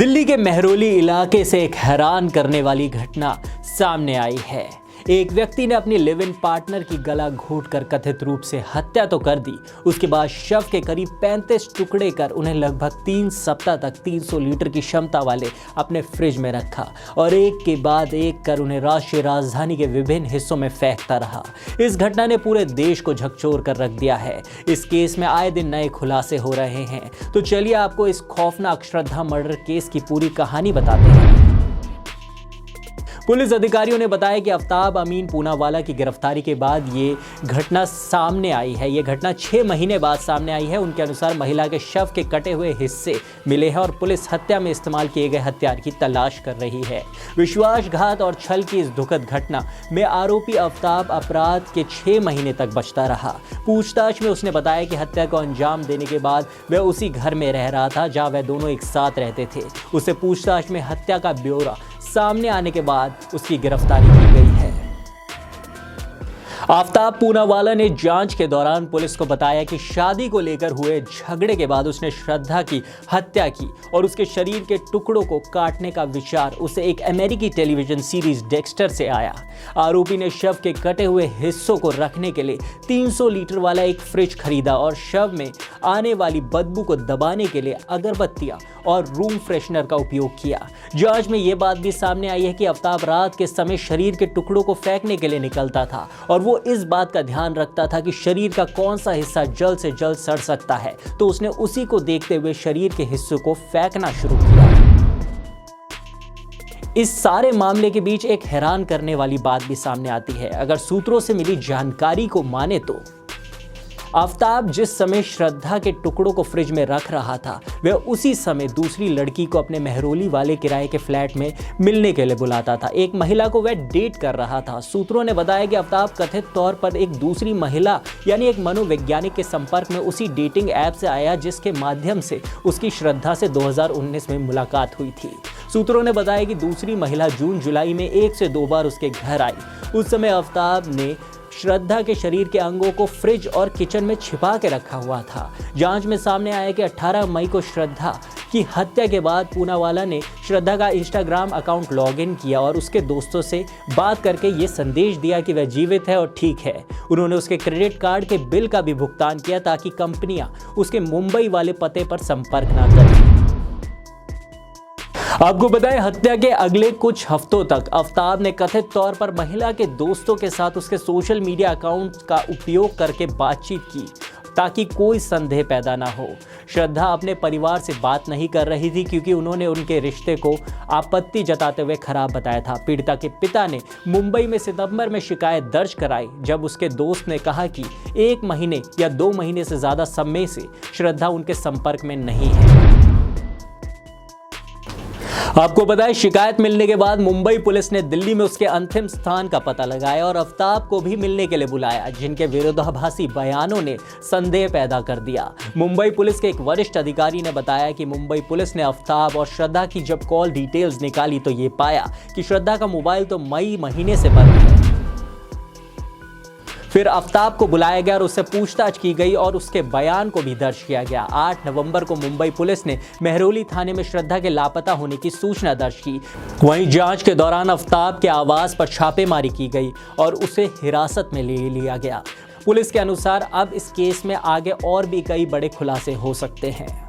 दिल्ली के मेहरौली इलाके से एक हैरान करने वाली घटना सामने आई है। एक व्यक्ति ने अपनी लिव इन पार्टनर की गला घोंटकर कथित रूप से हत्या तो कर दी, उसके बाद शव के करीब 35 टुकड़े कर उन्हें लगभग 3 सप्ताह तक 300 लीटर की क्षमता वाले अपने फ्रिज में रखा और एक के बाद एक कर उन्हें राष्ट्रीय राजधानी के विभिन्न हिस्सों में फेंकता रहा। इस घटना ने पूरे देश को झकझोर कर रख दिया है। इस केस में आए दिन नए खुलासे हो रहे हैं। तो चलिए आपको इस खौफनाक श्रद्धा मर्डर केस की पूरी कहानी बताते हैं। पुलिस अधिकारियों ने बताया कि आफ्ताब अमीन पूनावाला की गिरफ्तारी के बाद ये घटना सामने आई है। ये घटना 6 महीने बाद सामने आई है। उनके अनुसार महिला के शव के कटे हुए हिस्से मिले हैं और पुलिस हत्या में इस्तेमाल किए गए हथियार की तलाश कर रही है। विश्वासघात और छल की इस दुखद घटना में आरोपी आफ्ताब अपराध के 6 महीने तक बचता रहा। पूछताछ में उसने बताया कि हत्या को अंजाम देने के बाद वह उसी घर में रह रहा था जहां वह दोनों एक साथ रहते थे। उसे पूछताछ में हत्या का ब्यौरा सामने आने के बाद उसकी गिरफ्तारी की गई है। आफ्ताब पूनावाला ने जांच के दौरान पुलिस को बताया कि शादी को लेकर हुए झगड़े के बाद उसने श्रद्धा की हत्या की और उसके शरीर के टुकड़ों को काटने का विचार उसे एक अमेरिकी टेलीविजन सीरीज डेक्स्टर से आया। आरोपी ने शव के कटे हुए हिस्सों को रखने के लिए 300 लीटर वाला एक फ्रिज खरीदा और शव में आने वाली बदबू को दबाने के लिए अगरबत्तियां और रूम फ्रेशनर का उपयोग किया। जांच में यह बात भी सामने आई है कि आफ्ताब रात के समय शरीर के टुकड़ों को फेंकने के लिए निकलता था और वो इस बात का ध्यान रखता था कि शरीर का कौन सा हिस्सा जल्द से जल्द सड़ सकता है, तो उसने उसी को देखते हुए शरीर के हिस्सों को फेंकना शुरू किया। इस सारे मामले के बीच एक हैरान करने वाली बात भी सामने आती है। अगर सूत्रों से मिली जानकारी को माने तो आफ्ताब जिस समय श्रद्धा के टुकड़ों को फ्रिज में रख रहा था, वह उसी समय दूसरी लड़की को अपने मेहरौली वाले किराए के फ्लैट में मिलने के लिए बुलाता था। एक महिला को वह डेट कर रहा था। सूत्रों ने बताया कि आफ्ताब कथित तौर पर एक दूसरी महिला यानी एक मनोवैज्ञानिक के संपर्क में उसी डेटिंग ऐप से आया जिसके माध्यम से उसकी श्रद्धा से 2019 में मुलाकात हुई थी। सूत्रों ने बताया कि दूसरी महिला जून जुलाई में 1 से 2 बार उसके घर आई। उस समय आफ्ताब ने श्रद्धा के शरीर के अंगों को फ्रिज और किचन में छिपा के रखा हुआ था। जांच में सामने आया कि 18 मई को श्रद्धा की हत्या के बाद पूनावाला ने श्रद्धा का इंस्टाग्राम अकाउंट लॉगिन किया और उसके दोस्तों से बात करके ये संदेश दिया कि वह जीवित है और ठीक है। उन्होंने उसके क्रेडिट कार्ड के बिल का भी भुगतान किया ताकि कंपनियां उसके मुंबई वाले पते पर संपर्क न करें। आपको बताएं, हत्या के अगले कुछ हफ्तों तक आफ्ताब ने कथित तौर पर महिला के दोस्तों के साथ उसके सोशल मीडिया अकाउंट का उपयोग करके बातचीत की ताकि कोई संदेह पैदा ना हो। श्रद्धा अपने परिवार से बात नहीं कर रही थी क्योंकि उन्होंने उनके रिश्ते को आपत्ति जताते हुए खराब बताया था। पीड़िता के पिता ने मुंबई में सितंबर में शिकायत दर्ज कराई जब उसके दोस्त ने कहा कि 1 महीने या 2 महीने से ज़्यादा समय से श्रद्धा उनके संपर्क में नहीं है। आपको बताएं, शिकायत मिलने के बाद मुंबई पुलिस ने दिल्ली में उसके अंतिम स्थान का पता लगाया और आफ्ताब को भी मिलने के लिए बुलाया, जिनके विरोधाभासी बयानों ने संदेह पैदा कर दिया। मुंबई पुलिस के एक वरिष्ठ अधिकारी ने बताया कि मुंबई पुलिस ने आफ्ताब और श्रद्धा की जब कॉल डिटेल्स निकाली तो ये पाया कि श्रद्धा का मोबाइल तो मई महीने से बंद है। फिर आफ्ताब को बुलाया गया और उससे पूछताछ की गई और उसके बयान को भी दर्ज किया गया। 8 नवंबर को मुंबई पुलिस ने मेहरौली थाने में श्रद्धा के लापता होने की सूचना दर्ज की। वहीं जांच के दौरान आफ्ताब के आवास पर छापेमारी की गई और उसे हिरासत में ले लिया गया। पुलिस के अनुसार अब इस केस में आगे और भी कई बड़े खुलासे हो सकते हैं।